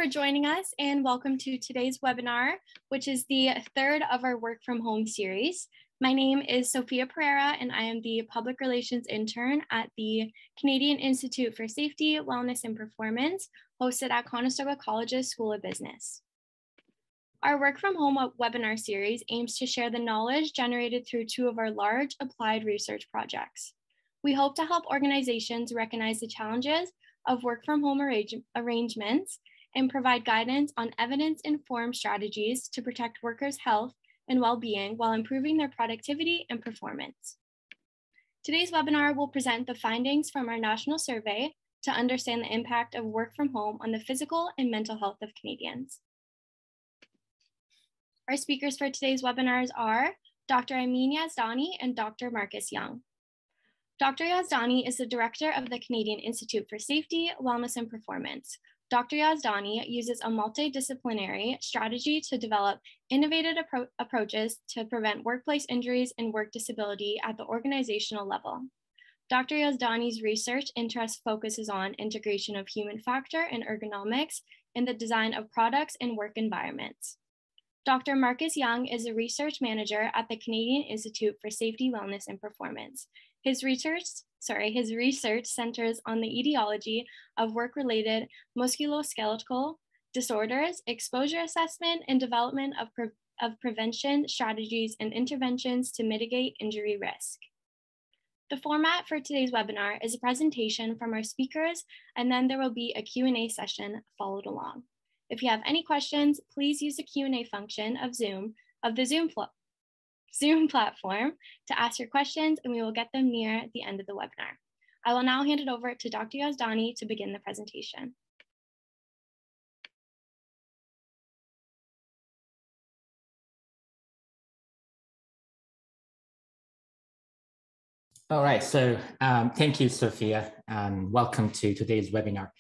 for joining us and welcome to today's webinar, which is the third of our Work from Home series. My name is Sophia Pereira and I am the Public Relations Intern at the Canadian Institute for Safety, Wellness and Performance, hosted at Conestoga College's School of Business. Our Work from Home webinar series aims to share the knowledge generated through two of our large applied research projects. We hope to help organizations recognize the challenges of work from home arrangements and provide guidance on evidence-informed strategies to protect workers' health and well-being while improving their productivity and performance. Today's webinar will present the findings from our national survey to understand the impact of work from home on the physical and mental health of Canadians. Our speakers for today's webinars are Dr. Amin Yazdani and Dr. Marcus Young. Dr. Yazdani is the director of the Canadian Institute for Safety, Wellness and Performance. Dr. Yazdani uses a multidisciplinary strategy to develop innovative approaches to prevent workplace injuries and work disability at the organizational level. Dr. Yazdani's research interest focuses on integration of human factor and ergonomics in the design of products and work environments. Dr. Marcus Young is a research manager at the Canadian Institute for Safety, Wellness and Performance. His research centers on the etiology of work-related musculoskeletal disorders, exposure assessment, and development of prevention strategies and interventions to mitigate injury risk. The format for today's webinar is a presentation from our speakers, and then there will be a Q&A session followed along. If you have any questions, please use the Q&A function of the Zoom platform to ask your questions, and we will get them near the end of the webinar. I will now hand it over to Dr. Yazdani to begin the presentation. All right, so thank you, Sophia. Welcome to today's webinar.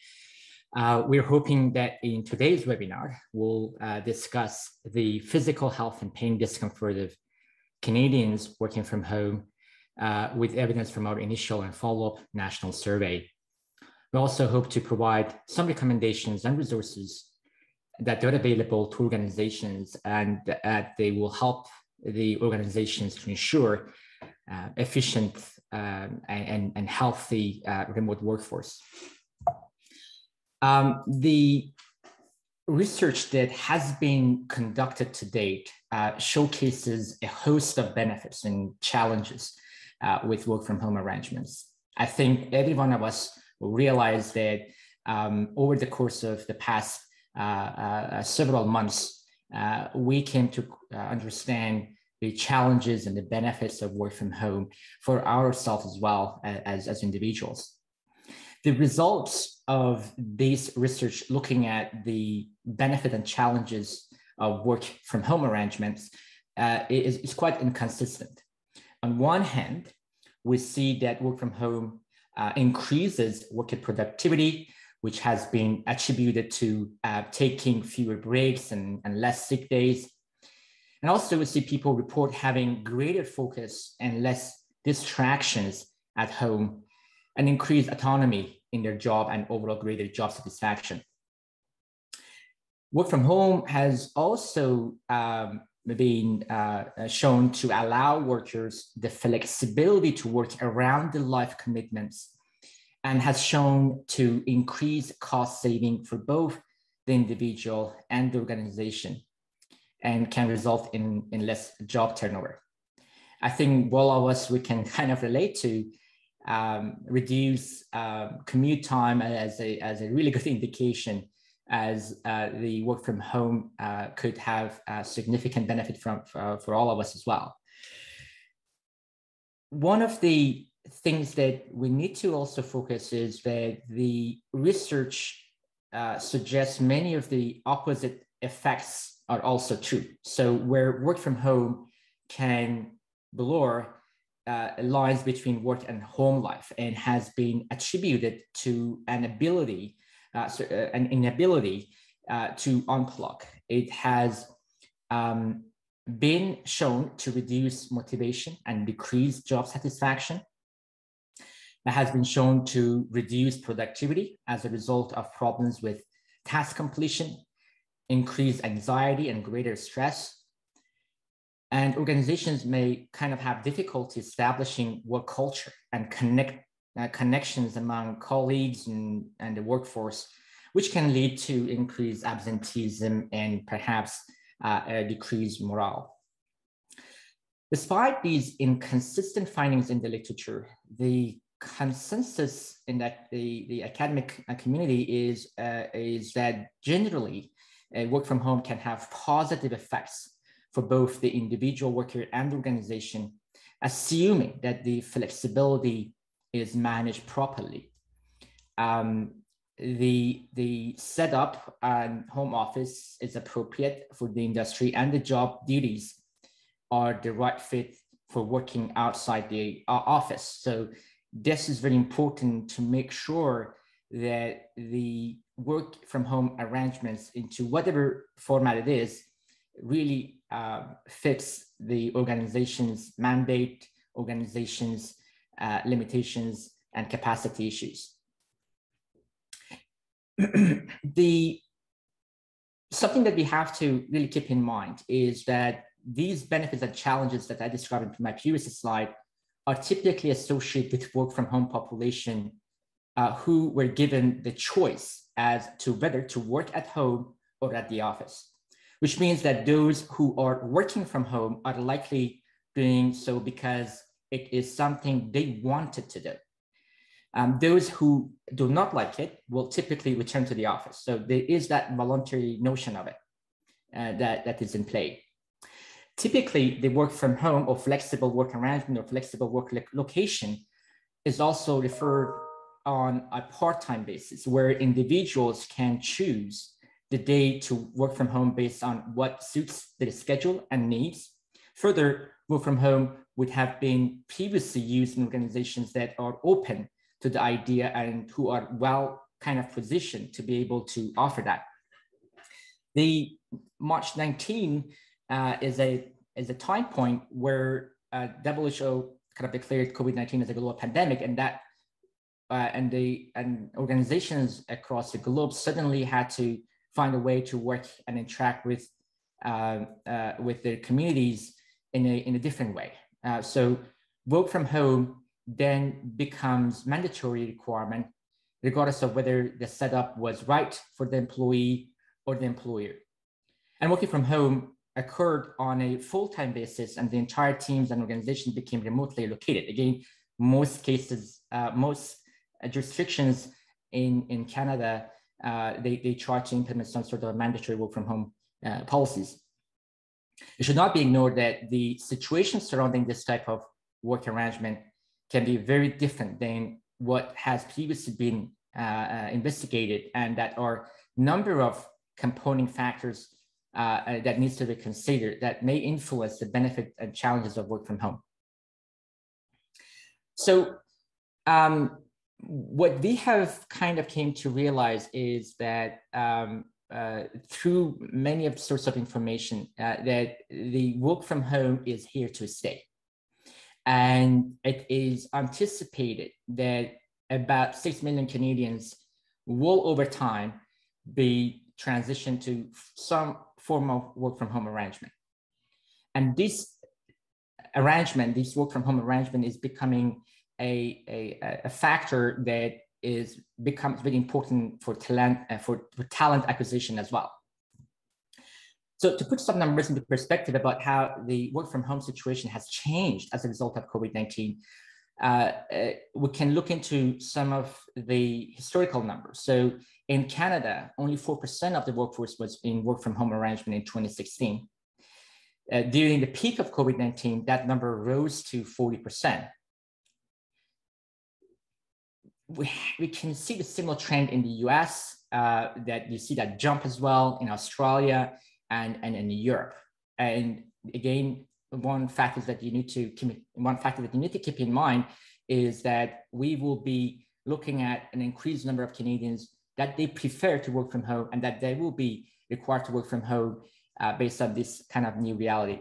We're hoping that in today's webinar, we'll discuss the physical health and pain discomfort of Canadians working from home with evidence from our initial and follow-up national survey. We also hope to provide some recommendations and resources that are available to organizations and that they will help the organizations to ensure efficient and healthy remote workforce. The research that has been conducted to date showcases a host of benefits and challenges with work from home arrangements. I think every one of us will realize that over the course of the past several months, we came to understand the challenges and the benefits of work from home for ourselves as well as individuals. The results of this research looking at the benefit and challenges of work from home arrangements is quite inconsistent. On one hand, we see that work from home increases worker productivity, which has been attributed to taking fewer breaks and less sick days. And also we see people report having greater focus and less distractions at home and increased autonomy in their job and overall greater job satisfaction. Work from home has also been shown to allow workers the flexibility to work around the life commitments and has shown to increase cost saving for both the individual and the organization and can result in less job turnover. I think all of us, we can kind of relate to reduce commute time as a really good indication as the work from home could have a significant benefit for all of us as well. One of the things that we need to also focus is that the research suggests many of the opposite effects are also true. So where work from home can blur lines between work and home life and has been attributed to an inability to unplug. It has been shown to reduce motivation and decrease job satisfaction. It has been shown to reduce productivity as a result of problems with task completion, increased anxiety and greater stress. And organizations may kind of have difficulty establishing work culture and connections among colleagues and the workforce, which can lead to increased absenteeism and perhaps a decreased morale. Despite these inconsistent findings in the literature, the consensus in that the academic community is that generally work from home can have positive effects for both the individual worker and the organization, assuming that the flexibility is managed properly. The setup and home office is appropriate for the industry, and the job duties are the right fit for working outside the office. So this is very important to make sure that the work from home arrangements, into whatever format it is, really fits the organization's mandate, organization's limitations, and capacity issues. Something that we have to really keep in mind is that these benefits and challenges that I described in my previous slide are typically associated with work from home population who were given the choice as to whether to work at home or at the office, which means that those who are working from home are likely doing so because it is something they wanted to do. Those who do not like it will typically return to the office. So there is that voluntary notion of it that is in play. Typically, the work from home or flexible work arrangement or flexible work location is also referred on a part-time basis, where individuals can choose the day to work from home based on what suits their schedule and needs. Further, work from home would have been previously used in organizations that are open to the idea and who are well kind of positioned to be able to offer that. The March 19 is a time point where WHO kind of declared COVID-19 as a global pandemic, and that and organizations across the globe suddenly had to find a way to work and interact with their communities in a different way. So work from home then becomes mandatory requirement, regardless of whether the setup was right for the employee or the employer. And working from home occurred on a full-time basis, and the entire teams and organizations became remotely located. Again, most cases, most jurisdictions in Canada, they try to implement some sort of mandatory work from home policies. It should not be ignored that the situation surrounding this type of work arrangement can be very different than what has previously been investigated, and that are a number of component factors that needs to be considered that may influence the benefit and challenges of work from home. So what we have kind of came to realize is that through many of sorts of information that the work from home is here to stay. And it is anticipated that about 6 million Canadians will over time be transitioned to some form of work from home arrangement. And this arrangement, this work from home arrangement, is becoming a factor that becomes very important for talent acquisition as well. So to put some numbers into perspective about how the work from home situation has changed as a result of COVID-19, we can look into some of the historical numbers. So in Canada, only 4% of the workforce was in work from home arrangement in 2016. During the peak of COVID-19, that number rose to 40%. We can see the similar trend in the US, that you see that jump as well in Australia and in Europe. And again, one factor that you need to keep in mind is that we will be looking at an increased number of Canadians that they prefer to work from home, and that they will be required to work from home based on this kind of new reality.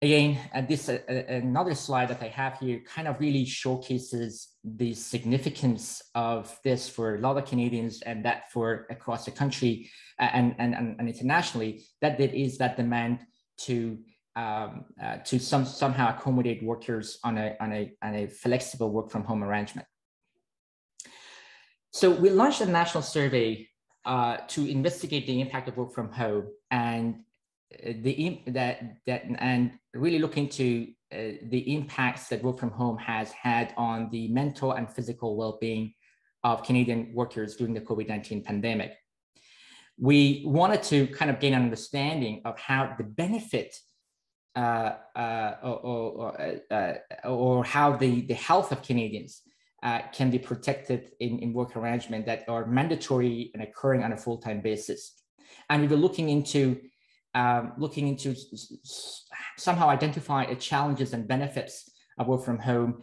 Again, this another slide that I have here kind of really showcases the significance of this for a lot of Canadians, and that for across the country and internationally, that there is that demand to somehow accommodate workers on a flexible work from home arrangement. So we launched a national survey to investigate the impact of work from home and and really look into the impacts that work from home has had on the mental and physical well-being of Canadian workers during the COVID-19 pandemic. We wanted to kind of gain an understanding of how the benefit or how the health of Canadians can be protected in work arrangements that are mandatory and occurring on a full-time basis. And we were looking into somehow identify the challenges and benefits of work from home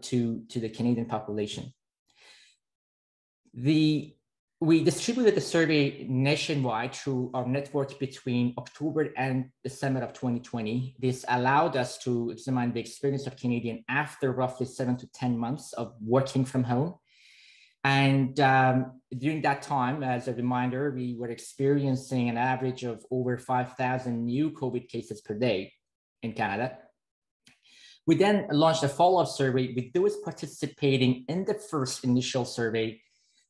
to the Canadian population. We distributed the survey nationwide through our network between October and December of 2020. This allowed us to examine the experience of Canadians after roughly 7 to 10 months of working from home. And during that time, as a reminder, we were experiencing an average of over 5,000 new COVID cases per day in Canada. We then launched a follow-up survey with those participating in the first initial survey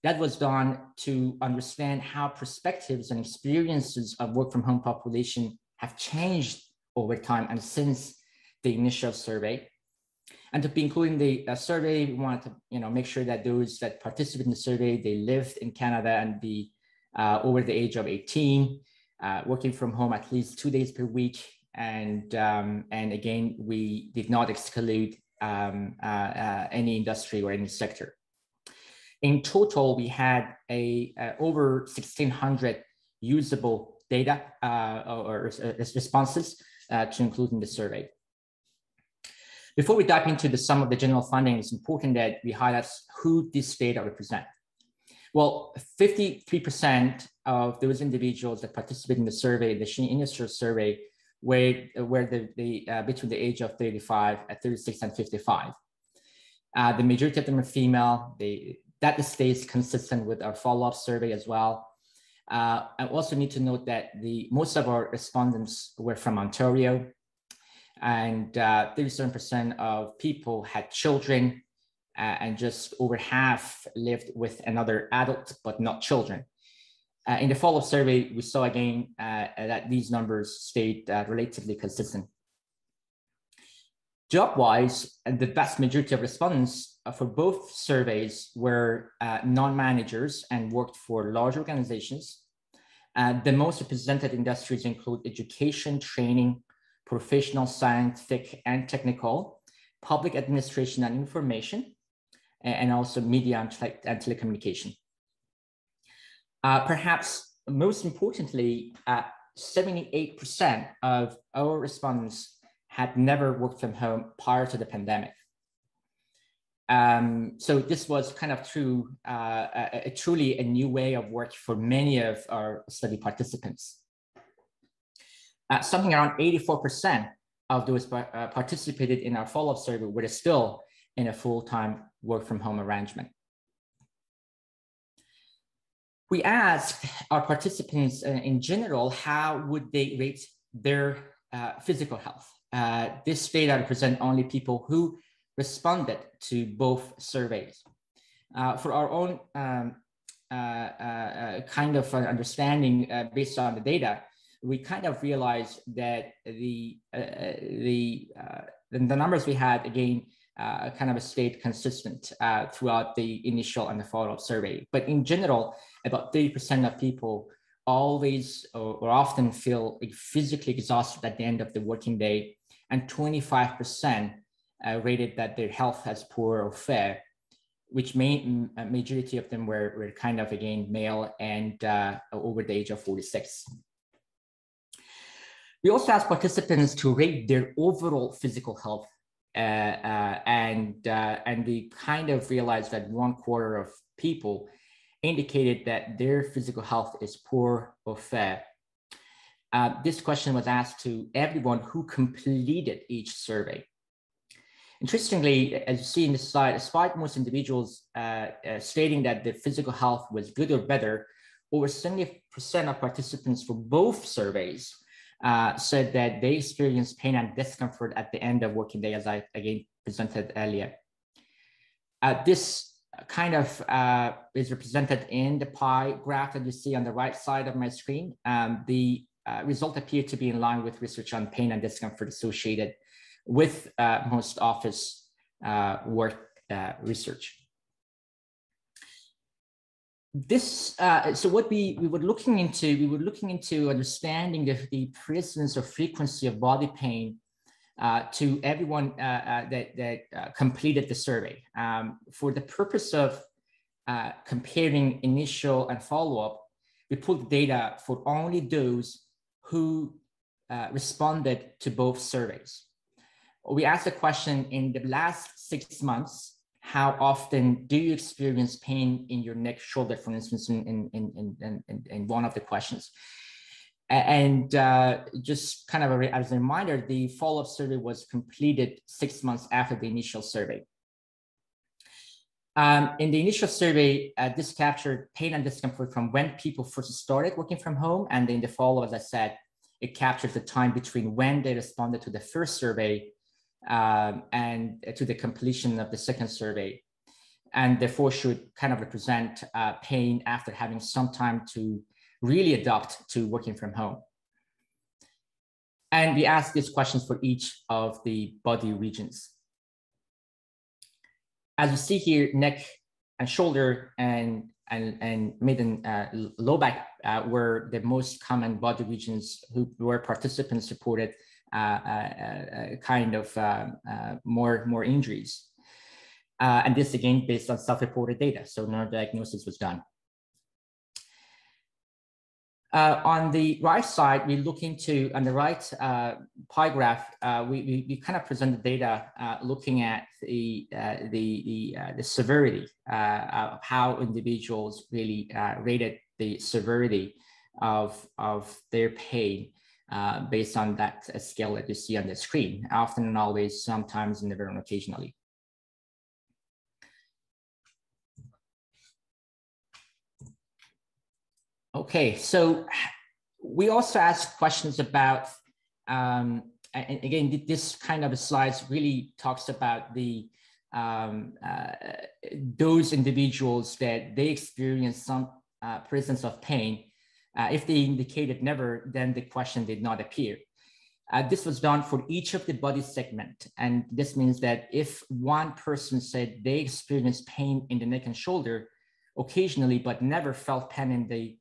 that was done to understand how perspectives and experiences of work from home population have changed over time and since the initial survey. And to be including the survey, we wanted to make sure that those that participate in the survey, they lived in Canada and be over the age of 18, working from home at least 2 days per week. And again, we did not exclude any industry or any sector. In total, we had over 1,600 usable data or responses to include in the survey. Before we dive into some of the general findings, it's important that we highlight who this data represent. Well, 53% of those individuals that participated in the survey, the initial survey, were between the age of 36 and 55. The majority of them are female. That stays consistent with our follow-up survey as well. I also need to note that most of our respondents were from Ontario, and 37% of people had children, and just over half lived with another adult, but not children. In the follow-up survey, we saw again that these numbers stayed relatively consistent. Job-wise, the vast majority of respondents for both surveys were non-managers and worked for large organizations. The most represented industries include education, training, professional, scientific, and technical, public administration and information, and also media and telecommunication. Perhaps most importantly, 78% of our respondents had never worked from home prior to the pandemic. So this was kind of truly a new way of work for many of our study participants. Something around 84% of those participated in our follow-up survey were still in a full-time work from home arrangement. We asked our participants in general, how would they rate their physical health? This data represents only people who responded to both surveys. For our own kind of understanding based on the data, we kind of realized that the numbers we had, again, kind of stayed consistent throughout the initial and the follow-up survey. But in general, about 30% of people always or often feel physically exhausted at the end of the working day, and 25% rated that their health as poor or fair, which majority of them were kind of, again, male and over the age of 46. We also asked participants to rate their overall physical health, and we kind of realized that 1/4 of people indicated that their physical health is poor or fair. this question was asked to everyone who completed each survey. Interestingly, as you see in this slide, despite most individuals stating that their physical health was good or better, over 70% of participants for both surveys said that they experienced pain and discomfort at the end of working day, as I again presented earlier. This kind of is represented in the pie graph that you see on the right side of my screen. The result appeared to be in line with research on pain and discomfort associated with most office work research. This, so what we were looking into understanding the presence or frequency of body pain to everyone that completed the survey. For the purpose of comparing initial and follow-up, we pulled data for only those who responded to both surveys. We asked the question, in the last 6 months, how often do you experience pain in your neck, shoulder, for instance, in one of the questions? And just kind of as a reminder, the follow-up survey was completed 6 months after the initial survey. In the initial survey, this captured pain and discomfort from when people first started working from home. And in the follow-up, as I said, it captures the time between when they responded to the first survey and to the completion of the second survey, and therefore should kind of represent pain after having some time to really adapt to working from home. And we asked these questions for each of the body regions. As you see here, neck and shoulder and mid and low back were the most common body regions where participants reported kind of more injuries. And this again based on self-reported data, so no diagnosis was done. On the right side, we look into, on the right pie graph, we kind of present the data looking at the severity of how individuals really rated the severity of their pain based on that scale that you see on the screen, often and always, sometimes, and never and occasionally. Okay, so we also asked questions about, and again, this kind of slides really talks about the those individuals that they experience some presence of pain. If they indicated never, then the question did not appear. This was done for each of the body segment. And this means that if one person said they experienced pain in the neck and shoulder occasionally, but never felt pain in the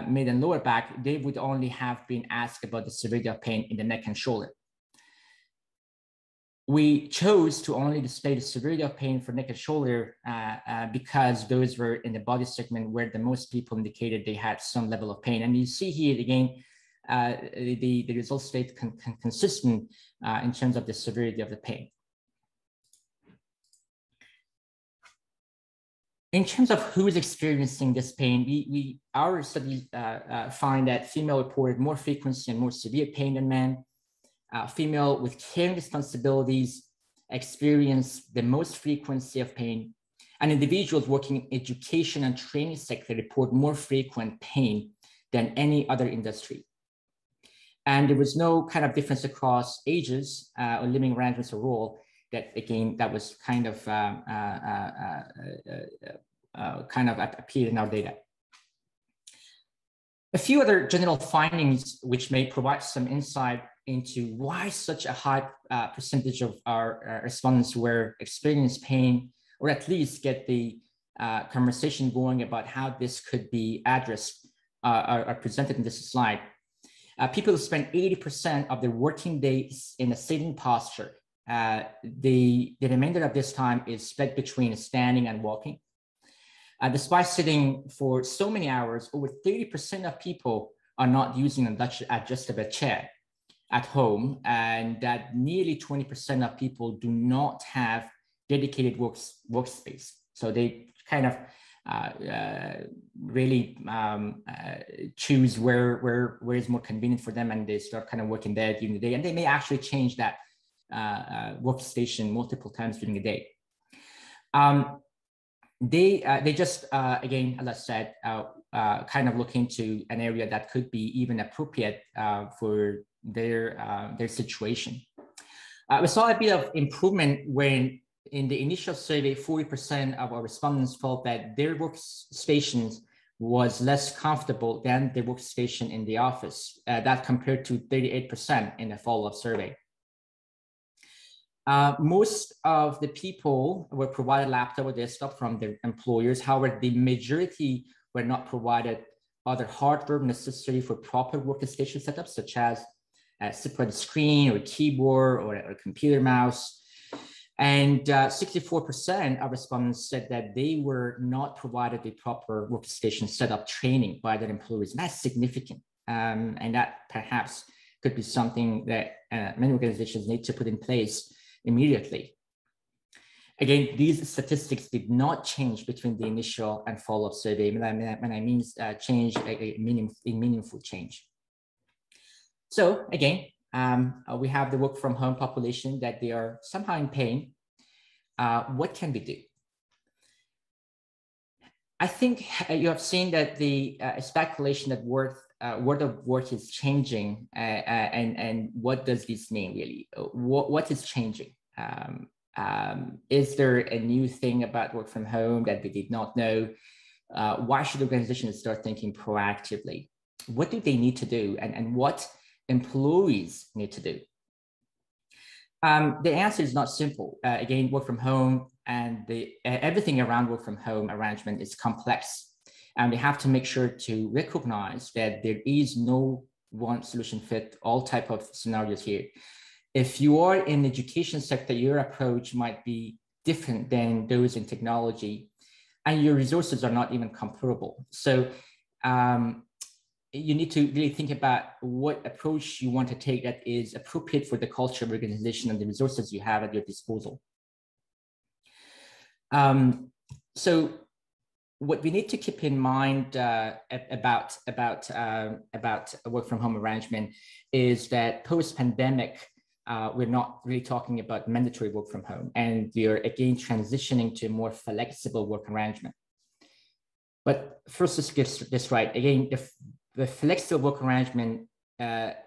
mid and lower back, they would only have been asked about the severity of pain in the neck and shoulder. We chose to only display the severity of pain for neck and shoulder because those were in the body segment where the most people indicated they had some level of pain. And you see here again, the results stayed consistent in terms of the severity of the pain. In terms of who is experiencing this pain, our studies find that female reported more frequency and more severe pain than men. Female with caring responsibilities experience the most frequency of pain, and individuals working in education and training sector report more frequent pain than any other industry. And there was no kind of difference across ages or living arrangements or role. That again, that was kind of appeared in our data. A few other general findings which may provide some insight into why such a high percentage of our respondents were experiencing pain, or at least get the conversation going about how this could be addressed, are presented in this slide. People who spend 80% of their working days in a sitting posture. The remainder of this time is split between standing and walking. Despite sitting for so many hours, over 30% of people are not using an adjustable chair at home, and that nearly 20% of people do not have dedicated workspace. So they kind of really choose where is more convenient for them, and they start kind of working there during the day, and they may actually change that workstation multiple times during the day. They just again, as I said, kind of look into an area that could be even appropriate for their situation. We saw a bit of improvement when in the initial survey, 40% of our respondents felt that their workstations was less comfortable than the workstation in the office. That compared to 38% in the follow-up survey. Most of the people were provided laptop or desktop from their employers. However, the majority were not provided other hardware necessary for proper workstation setups, such as a separate screen or keyboard or a computer mouse. And 64% of respondents said that they were not provided the proper workstation setup training by their employers. And that's significant. And that perhaps could be something that many organizations need to put in place immediately. Again, these statistics did not change between the initial and follow-up survey. When I mean change, a meaningful change. So again, we have the work from home population that they are somehow in pain. What can we do? I think you have seen that the speculation that word of work is changing, and what does this mean really? What is changing? Is there a new thing about work from home that we did not know? Why should organizations start thinking proactively? What do they need to do, and what employees need to do? The answer is not simple. Again, work from home and everything around work from home arrangement is complex. And we have to make sure to recognize that there is no one solution fit all type of scenarios here. If you are in the education sector, your approach might be different than those in technology, and your resources are not even comparable. So you need to really think about what approach you want to take that is appropriate for the culture of organization and the resources you have at your disposal. So what we need to keep in mind about work from home arrangement is that post-pandemic, we're not really talking about mandatory work from home, and we are again transitioning to a more flexible work arrangement. But first, let's get this right. Again, the flexible work arrangement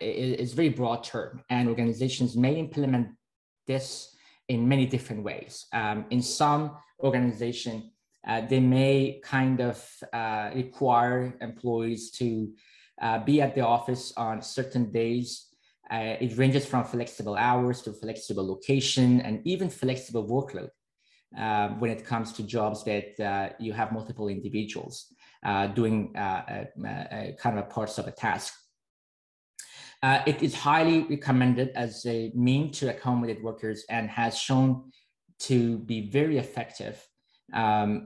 is very broad term, and organizations may implement this in many different ways. In some organizations, they may kind of require employees to be at the office on certain days. It ranges from flexible hours to flexible location and even flexible workload when it comes to jobs that you have multiple individuals doing kind of parts of a task. It is highly recommended as a mean to accommodate workers and has shown to be very effective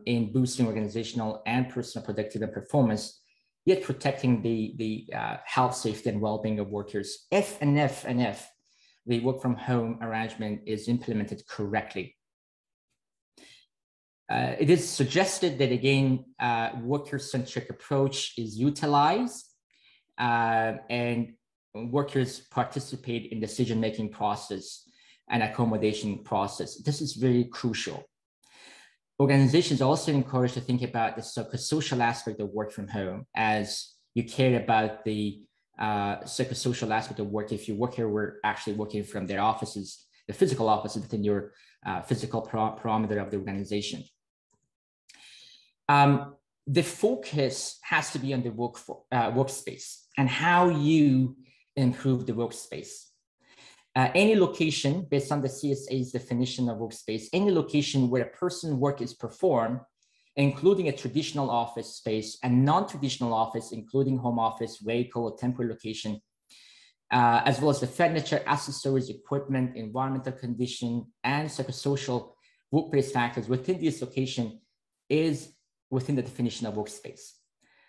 in boosting organizational and personal productivity and performance, yet protecting the health, safety, and well-being of workers if the work from home arrangement is implemented correctly. It is suggested that, again, worker-centric approach is utilized and workers participate in decision-making process and accommodation process. This is very crucial. Organizations also encouraged to think about the psychosocial aspect of work from home, as you care about the psychosocial aspect of work. If your worker were actually working from their offices, the physical offices within your physical parameter of the organization. The focus has to be on the workspace and how you improve the workspace. Any location, based on the CSA's definition of workspace, any location where a person's work is performed, including a traditional office space and non-traditional office, including home office, vehicle, or temporary location, as well as the furniture, accessories, equipment, environmental condition, and psychosocial workplace factors within this location is within the definition of workspace.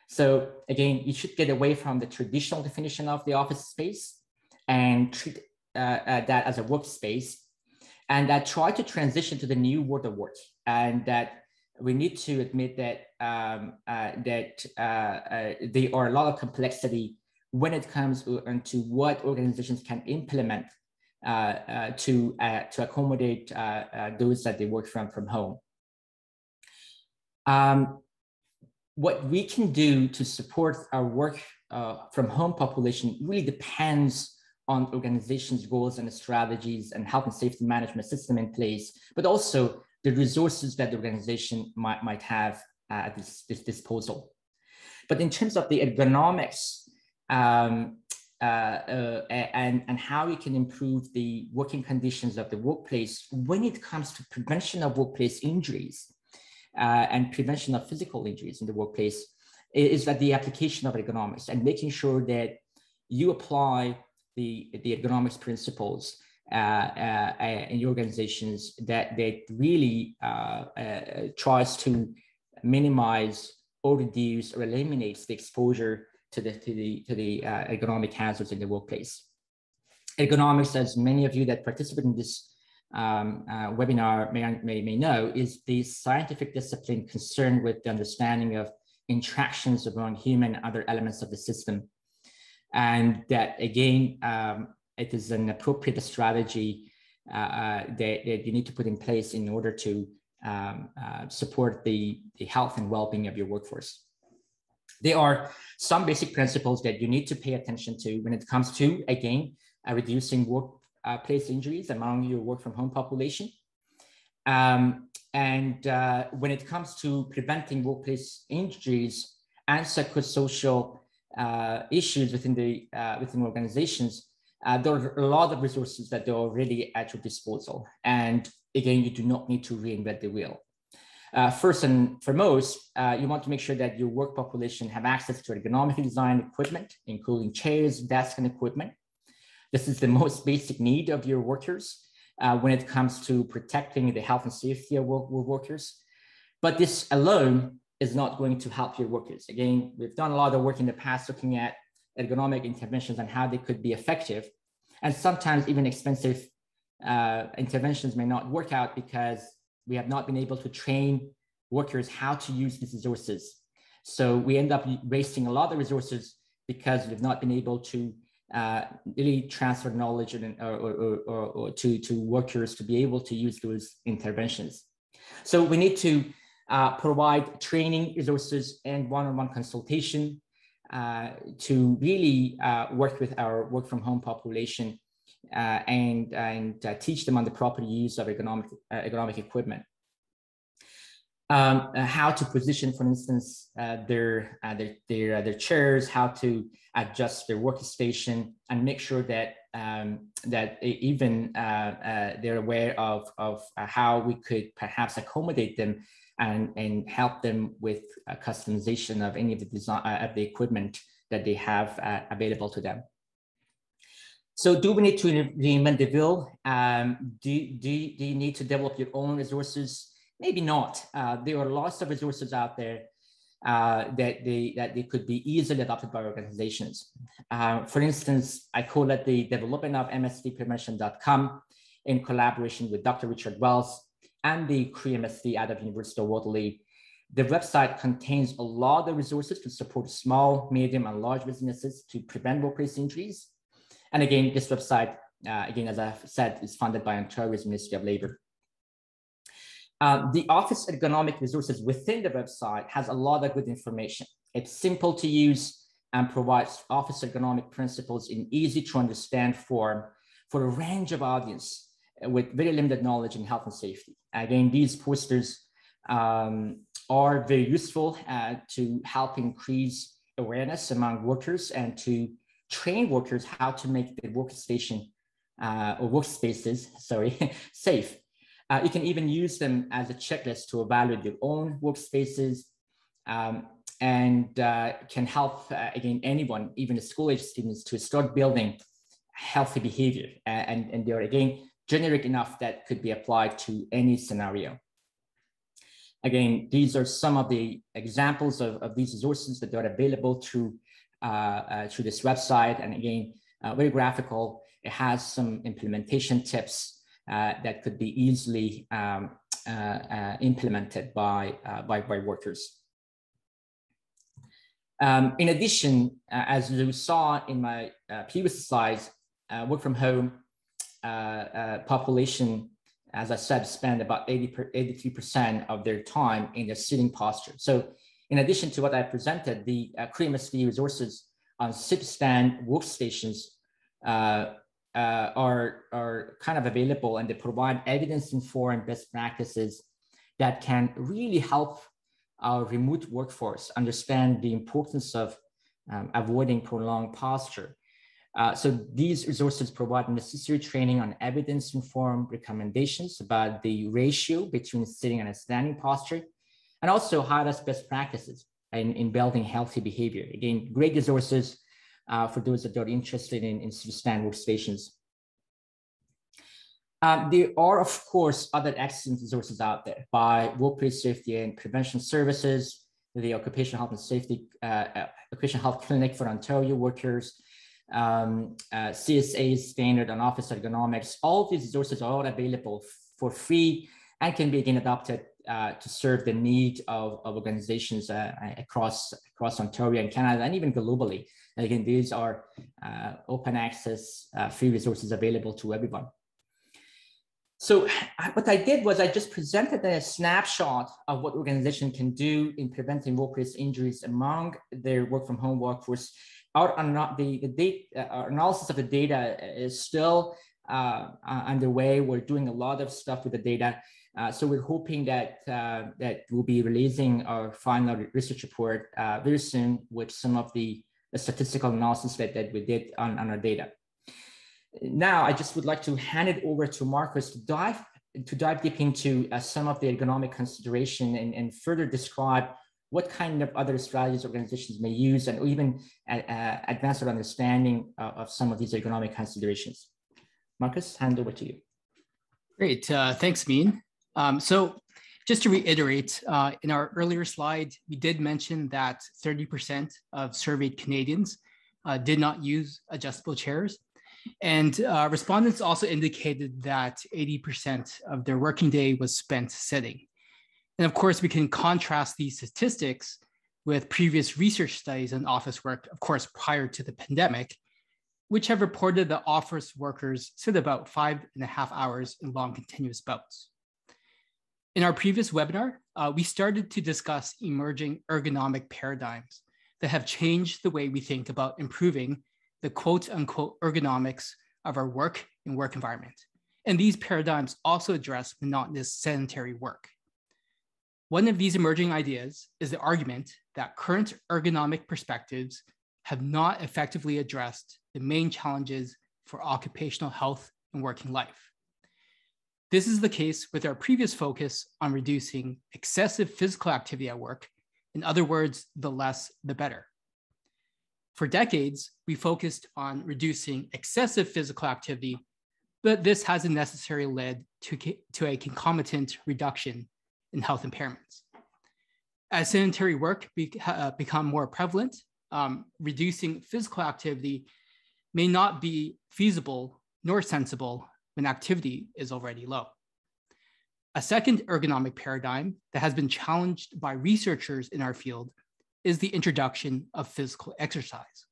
So again, you should get away from the traditional definition of the office space and treat that as a workspace, and that try to transition to the new world of work, and that we need to admit that there are a lot of complexity when it comes to what organizations can implement to accommodate those that they work from home. What we can do to support our work from home population really depends on organizations' goals and strategies and health and safety management system in place, but also the resources that the organization might have at this disposal. But in terms of the ergonomics and how we can improve the working conditions of the workplace when it comes to prevention of workplace injuries and prevention of physical injuries in the workplace, is that the application of ergonomics and making sure that you apply the ergonomics principles in your organizations that really tries to minimize or reduce or eliminates the exposure to the ergonomic hazards in the workplace. Ergonomics, as many of you that participate in this webinar may know, is the scientific discipline concerned with the understanding of interactions among human and other elements of the system. And that, again, it is an appropriate strategy that you need to put in place in order to support the health and well-being of your workforce. There are some basic principles that you need to pay attention to when it comes to, again, reducing workplace injuries among your work from home population. And when it comes to preventing workplace injuries and psychosocial issues within organizations, there are a lot of resources that are already at your disposal. And again, you do not need to reinvent the wheel. First and foremost, you want to make sure that your work population have access to ergonomically designed equipment, including chairs, desks, and equipment. This is the most basic need of your workers when it comes to protecting the health and safety of workers. But this alone is not going to help your workers. Again, we've done a lot of work in the past looking at ergonomic interventions and how they could be effective. And sometimes even expensive interventions may not work out because we have not been able to train workers how to use these resources. So we end up wasting a lot of resources because we've not been able to really transfer knowledge to workers to be able to use those interventions. So we need to provide training resources and one-on-one consultation to really work with our work from home population and teach them on the proper use of ergonomic equipment. How to position, for instance, their chairs, how to adjust their workstation, and make sure that even they're aware of how we could perhaps accommodate them and help them with customization of any of the design of the equipment that they have available to them. So do we need to reinvent the wheel? Do you need to develop your own resources? Maybe not. There are lots of resources out there that they could be easily adopted by organizations. For instance, I call it the development of msdprevention.com in collaboration with Dr. Richard Wells and the Cree MSD out of University of Waterloo. The website contains a lot of resources to support small, medium, and large businesses to prevent workplace injuries. And again, this website, again, as I've said, is funded by Ontario's Ministry of Labour. The Office ergonomic resources within the website has a lot of good information. It's simple to use and provides Office ergonomic principles in easy to understand form for a range of audience with very limited knowledge in health and safety. Again, these posters are very useful to help increase awareness among workers and to train workers how to make their workstation or workspaces, safe. You can even use them as a checklist to evaluate your own workspaces and can help, again, anyone, even school-age students, to start building healthy behavior. And they're, again, generic enough that could be applied to any scenario. Again, these are some of the examples of these resources that are available through this website. And again, very graphical. It has some implementation tips that could be easily implemented by workers. In addition, as you saw in my previous slides, work from home population, as I said, spend about 83% of their time in the sitting posture. So in addition to what I presented, the Korean MSP resources on sit-stand workstations are kind of available, and they provide evidence-informed best practices that can really help our remote workforce understand the importance of avoiding prolonged posture. So these resources provide necessary training on evidence-informed recommendations about the ratio between sitting and a standing posture, and also highlights best practices in building healthy behavior. Again, great resources for those that are interested in stand workstations. There are, of course, other excellent resources out there by Workplace Safety and Prevention Services, the Occupational Health and Safety, Occupational Health Clinic for Ontario workers, CSA's Standard on Office Ergonomics. All of these resources are all available for free and can be again adopted to serve the need of organizations across Ontario and Canada, and even globally. And again, these are open access, free resources available to everyone. So what I did was I just presented a snapshot of what organizations can do in preventing workplace injuries among their work from home workforce. Our analysis of the data is still underway. We're doing a lot of stuff with the data. So we're hoping that we'll be releasing our final research report very soon with some of the statistical analysis that we did on our data. Now, I just would like to hand it over to Marcus to dive deep into some of the ergonomic consideration and further describe what kind of other strategies organizations may use, and even advance our understanding of some of these ergonomic considerations. Marcus, hand over to you. Great, thanks, Min. So just to reiterate, in our earlier slide, we did mention that 30% of surveyed Canadians did not use adjustable chairs. And respondents also indicated that 80% of their working day was spent sitting. And of course, we can contrast these statistics with previous research studies on office work, of course, prior to the pandemic, which have reported that office workers sit about 5.5 hours in long continuous bouts. In our previous webinar, we started to discuss emerging ergonomic paradigms that have changed the way we think about improving the quote unquote ergonomics of our work and work environment. And these paradigms also address monotonous sedentary work. One of these emerging ideas is the argument that current ergonomic perspectives have not effectively addressed the main challenges for occupational health and working life. This is the case with our previous focus on reducing excessive physical activity at work. In other words, the less, the better. For decades, we focused on reducing excessive physical activity, but this hasn't necessarily led to a concomitant reduction in health impairments. As sedentary work become more prevalent, reducing physical activity may not be feasible nor sensible when activity is already low. A second ergonomic paradigm that has been challenged by researchers in our field is the introduction of physical exercise.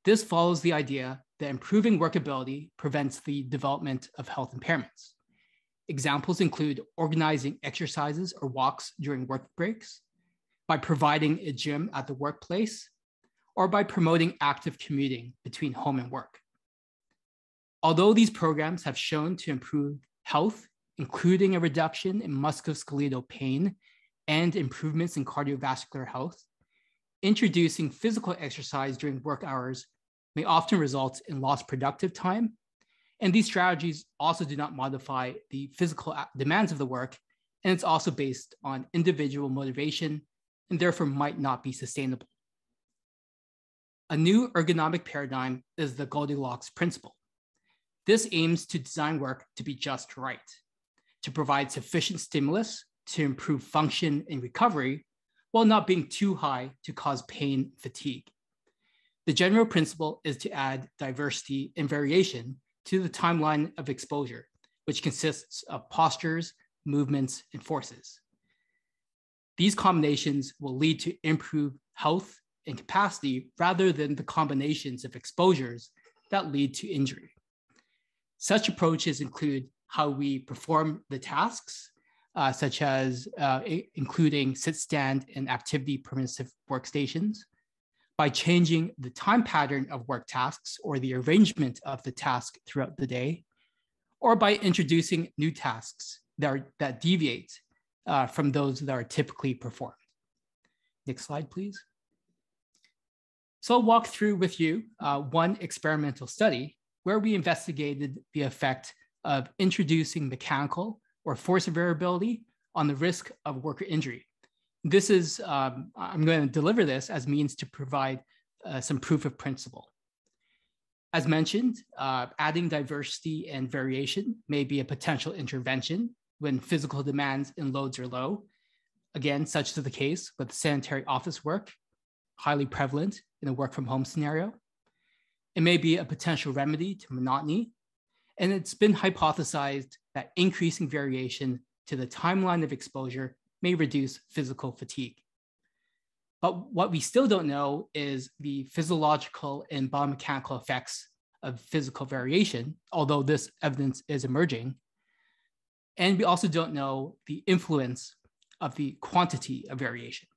This follows the idea that improving workability prevents the development of health impairments. Examples include organizing exercises or walks during work breaks, by providing a gym at the workplace, or by promoting active commuting between home and work. Although these programs have shown to improve health, including a reduction in musculoskeletal pain and improvements in cardiovascular health, introducing physical exercise during work hours may often result in lost productive time, and these strategies also do not modify the physical demands of the work, and it's also based on individual motivation and therefore might not be sustainable. A new ergonomic paradigm is the Goldilocks principle. This aims to design work to be just right, to provide sufficient stimulus to improve function and recovery, while not being too high to cause pain and fatigue. The general principle is to add diversity and variation to the timeline of exposure, which consists of postures, movements, and forces. These combinations will lead to improved health and capacity rather than the combinations of exposures that lead to injury. Such approaches include how we perform the tasks, such as including sit, stand, and activity permissive workstations, by changing the time pattern of work tasks or the arrangement of the task throughout the day, or by introducing new tasks that deviate from those that are typically performed. Next slide, please. So I'll walk through with you one experimental study where we investigated the effect of introducing mechanical or force variability on the risk of worker injury. This is, I'm going to deliver this as means to provide some proof of principle. As mentioned, adding diversity and variation may be a potential intervention when physical demands and loads are low. Again, such is the case with sanitary office work, highly prevalent in a work from home scenario. It may be a potential remedy to monotony, and it's been hypothesized that increasing variation to the timeline of exposure may reduce physical fatigue. But what we still don't know is the physiological and biomechanical effects of physical variation, although this evidence is emerging. And we also don't know the influence of the quantity of variation.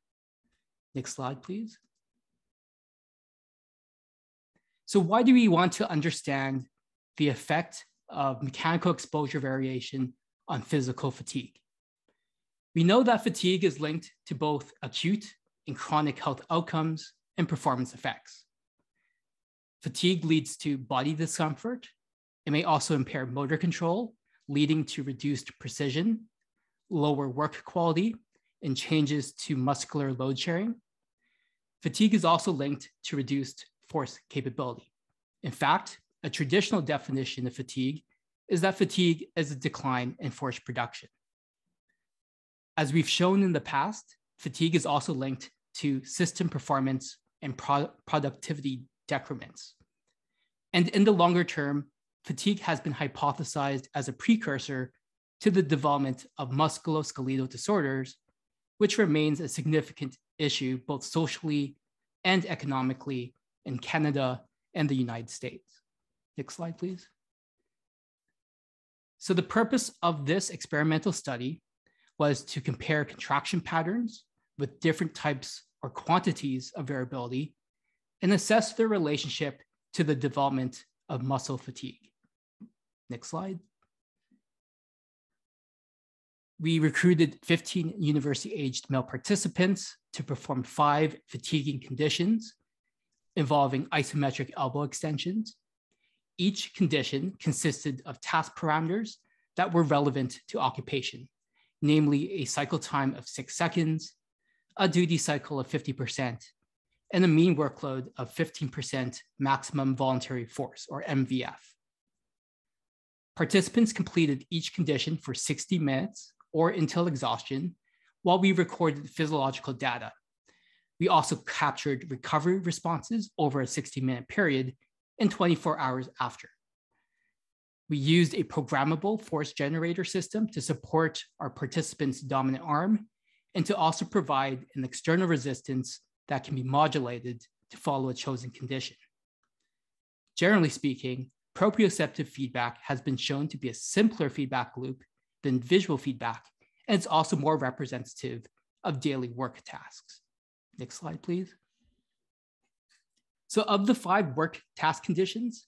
Next slide, please. So why do we want to understand the effect of mechanical exposure variation on physical fatigue? We know that fatigue is linked to both acute and chronic health outcomes and performance effects. Fatigue leads to body discomfort. It may also impair motor control, leading to reduced precision, lower work quality, and changes to muscular load sharing. Fatigue is also linked to reduced force capability. In fact, a traditional definition of fatigue is that fatigue is a decline in force production. As we've shown in the past, fatigue is also linked to system performance and productivity decrements. And in the longer term, fatigue has been hypothesized as a precursor to the development of musculoskeletal disorders, which remains a significant issue both socially and economically in Canada and the United States. Next slide, please. So the purpose of this experimental study was to compare contraction patterns with different types or quantities of variability and assess their relationship to the development of muscle fatigue. Next slide. We recruited 15 university-aged male participants to perform 5 fatiguing conditions involving isometric elbow extensions. Each condition consisted of task parameters that were relevant to occupation, namely a cycle time of 6 seconds, a duty cycle of 50%, and a mean workload of 15% maximum voluntary force, or MVF. Participants completed each condition for 60 minutes or until exhaustion while we recorded physiological data. We also captured recovery responses over a 60-minute period and 24 hours after. We used a programmable force generator system to support our participants' dominant arm and to also provide an external resistance that can be modulated to follow a chosen condition. Generally speaking, proprioceptive feedback has been shown to be a simpler feedback loop than visual feedback, and it's also more representative of daily work tasks. Next slide, please. So of the 5 work task conditions,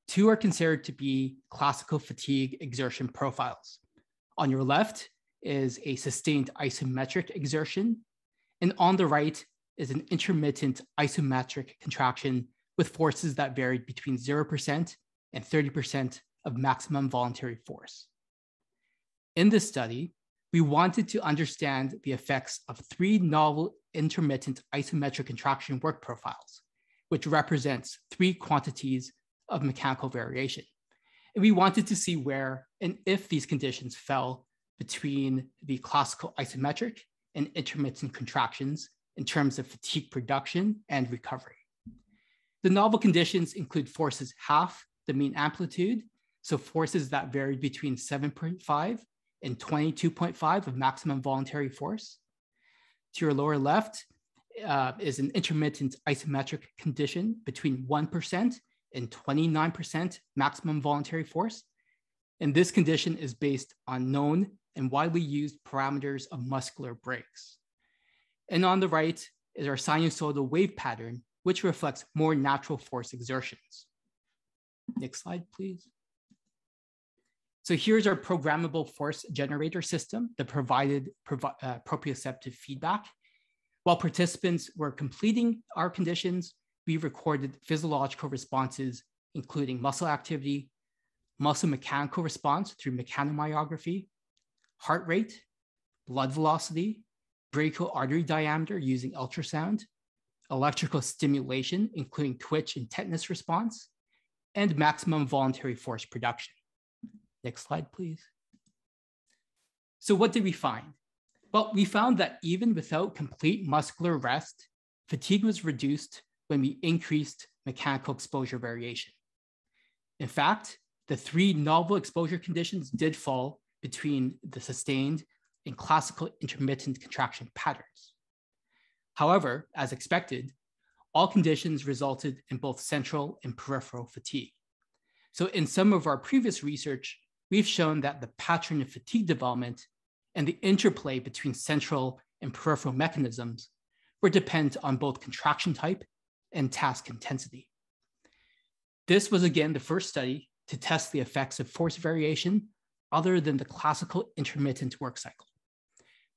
2 are considered to be classical fatigue exertion profiles. On your left is a sustained isometric exertion, and on the right is an intermittent isometric contraction with forces that varied between 0% and 30% of maximum voluntary force. In this study, we wanted to understand the effects of 3 novel intermittent isometric contraction work profiles, which represents 3 quantities of mechanical variation. And we wanted to see where and if these conditions fell between the classical isometric and intermittent contractions in terms of fatigue production and recovery. The novel conditions include forces half the mean amplitude, so forces that varied between 7.5 and 22.5 of maximum voluntary force. To your lower left is an intermittent isometric condition between 1% and 29% maximum voluntary force. And this condition is based on known and widely used parameters of muscular brakes. And on the right is our sinusoidal wave pattern, which reflects more natural force exertions. Next slide, please. So here's our programmable force generator system that provided proprioceptive feedback. While participants were completing our conditions, we recorded physiological responses, including muscle activity, muscle mechanical response through mechanomyography, heart rate, blood velocity, brachial artery diameter using ultrasound, electrical stimulation, including twitch and tetanus response, and maximum voluntary force production. Next slide, please. So what did we find? Well, we found that even without complete muscular rest, fatigue was reduced when we increased mechanical exposure variation. In fact, the 3 novel exposure conditions did fall between the sustained and classical intermittent contraction patterns. However, as expected, all conditions resulted in both central and peripheral fatigue. So in some of our previous research, we've shown that the pattern of fatigue development and the interplay between central and peripheral mechanisms were dependent on both contraction type and task intensity. This was again the first study to test the effects of force variation other than the classical intermittent work cycle.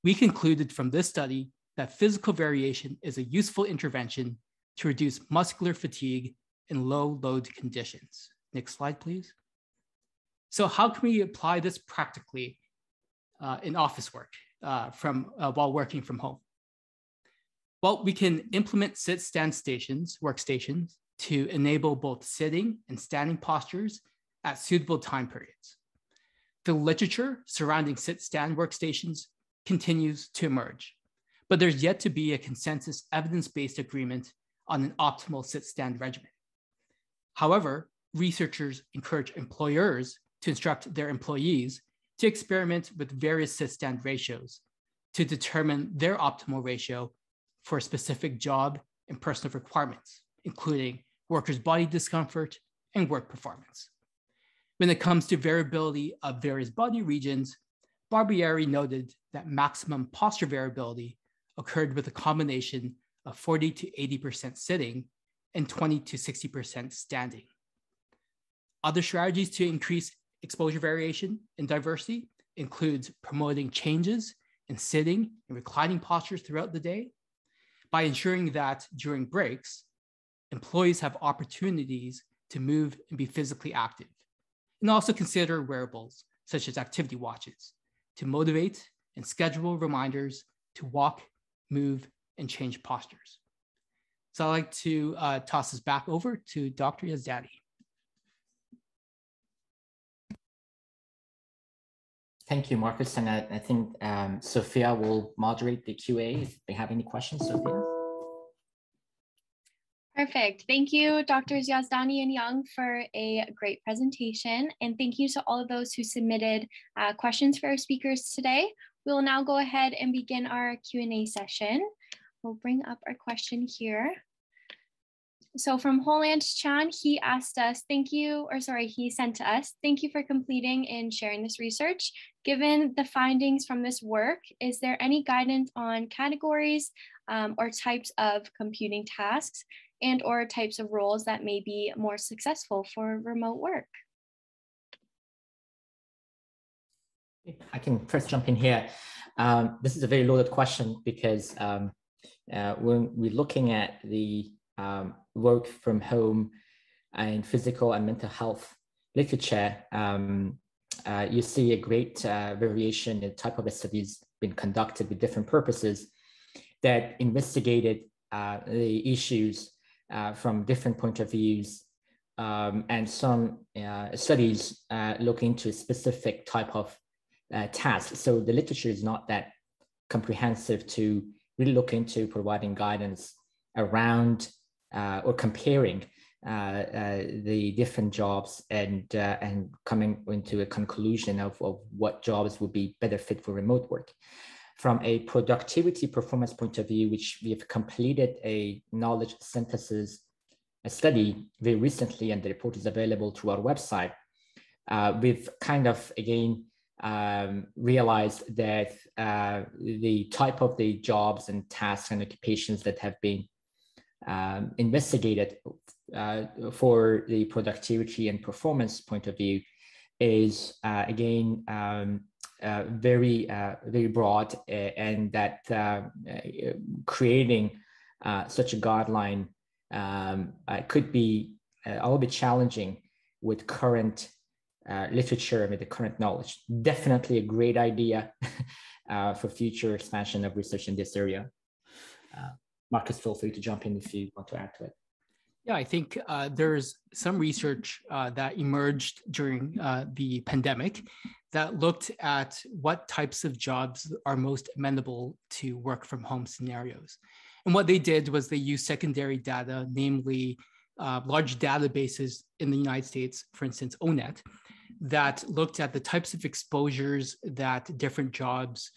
We concluded from this study that physical variation is a useful intervention to reduce muscular fatigue in low load conditions. Next slide, please. So how can we apply this practically in office work while working from home? Well, we can implement sit-stand workstations to enable both sitting and standing postures at suitable time periods. The literature surrounding sit-stand workstations continues to emerge, but there's yet to be a consensus evidence-based agreement on an optimal sit-stand regimen. However, researchers encourage employers to instruct their employees to experiment with various sit-stand ratios to determine their optimal ratio for a specific job and personal requirements, including workers' body discomfort and work performance. When it comes to variability of various body regions, Barbieri noted that maximum posture variability occurred with a combination of 40 to 80% sitting and 20 to 60% standing. Other strategies to increase exposure variation and diversity includes promoting changes in sitting and reclining postures throughout the day by ensuring that during breaks, employees have opportunities to move and be physically active, and also consider wearables such as activity watches to motivate and schedule reminders to walk, move, and change postures. So I'd like to toss this back over to Dr. Yazdani. Thank you, Marcus. And I think Sophia will moderate the QA if they have any questions, Sophia. Perfect. Thank you, Drs. Yazdani and Young, for a great presentation. And thank you to all of those who submitted questions for our speakers today. We will now go ahead and begin our Q&A session. We'll bring up our question here. So from Holland Chan, he asked us, he sent to us, thank you for completing and sharing this research. Given the findings from this work, is there any guidance on categories or types of computing tasks and or types of roles that may be more successful for remote work? I can first jump in here. This is a very loaded question because when we're looking at the work from home and physical and mental health literature, you see a great variation in the type of studies being conducted with different purposes that investigated the issues from different point of views, and some studies look into a specific type of task. So the literature is not that comprehensive to really look into providing guidance around or comparing the different jobs and coming into a conclusion of what jobs would be better fit for remote work. From a productivity performance point of view, which we have completed a knowledge synthesis study very recently, and the report is available through our website. We've kind of, again, realized that the type of the jobs and tasks and occupations that have been investigated for the productivity and performance point of view is, again, very broad, and that creating such a guideline could be a little bit challenging with current literature, with the current knowledge. Definitely a great idea for future expansion of research in this area. Marcus, feel free to jump in if you want to add to it. Yeah, I think there's some research that emerged during the pandemic that looked at what types of jobs are most amenable to work from home scenarios. And what they did was they used secondary data, namely large databases in the United States, for instance, ONET, that looked at the types of exposures that different jobs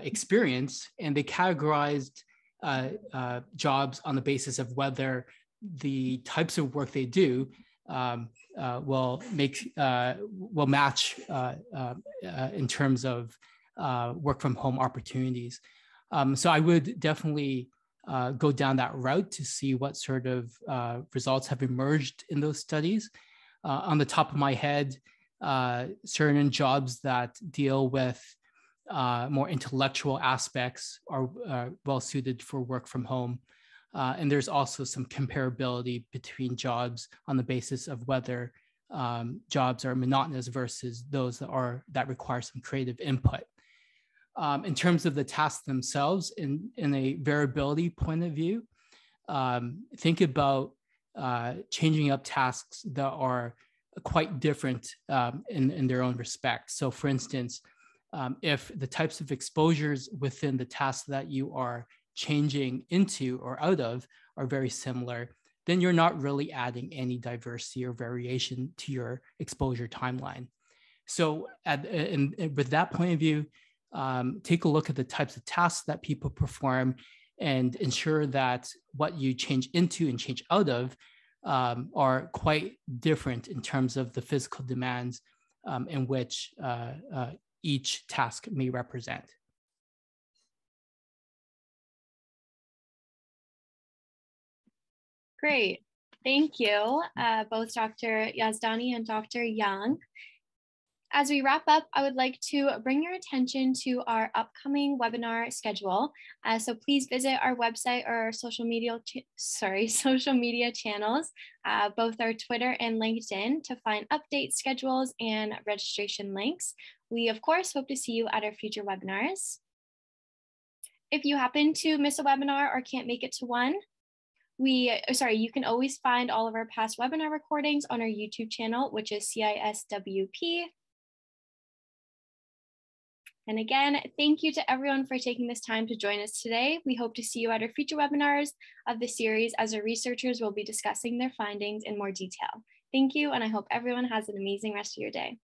experience, and they categorized jobs on the basis of whether the types of work they do will match in terms of work from home opportunities. So I would definitely go down that route to see what sort of results have emerged in those studies. On the top of my head, certain jobs that deal with more intellectual aspects are well suited for work from home. And there's also some comparability between jobs on the basis of whether jobs are monotonous versus those that require some creative input. In terms of the tasks themselves, in a variability point of view, think about changing up tasks that are quite different in their own respect. So for instance, if the types of exposures within the tasks that you are changing into or out of are very similar, then you're not really adding any diversity or variation to your exposure timeline. So with that point of view, take a look at the types of tasks that people perform and ensure that what you change into and change out of are quite different in terms of the physical demands in which each task may represent. Great. Thank you, both Dr. Yazdani and Dr. Young. As we wrap up, I would like to bring your attention to our upcoming webinar schedule. So please visit our website or our social media channels, both our Twitter and LinkedIn, to find updates, schedules, and registration links. We, of course, hope to see you at our future webinars. If you happen to miss a webinar or can't make it to one, you can always find all of our past webinar recordings on our YouTube channel, which is CISWP. And again, thank you to everyone for taking this time to join us today. We hope to see you at our future webinars of the series, as our researchers will be discussing their findings in more detail. Thank you, and I hope everyone has an amazing rest of your day.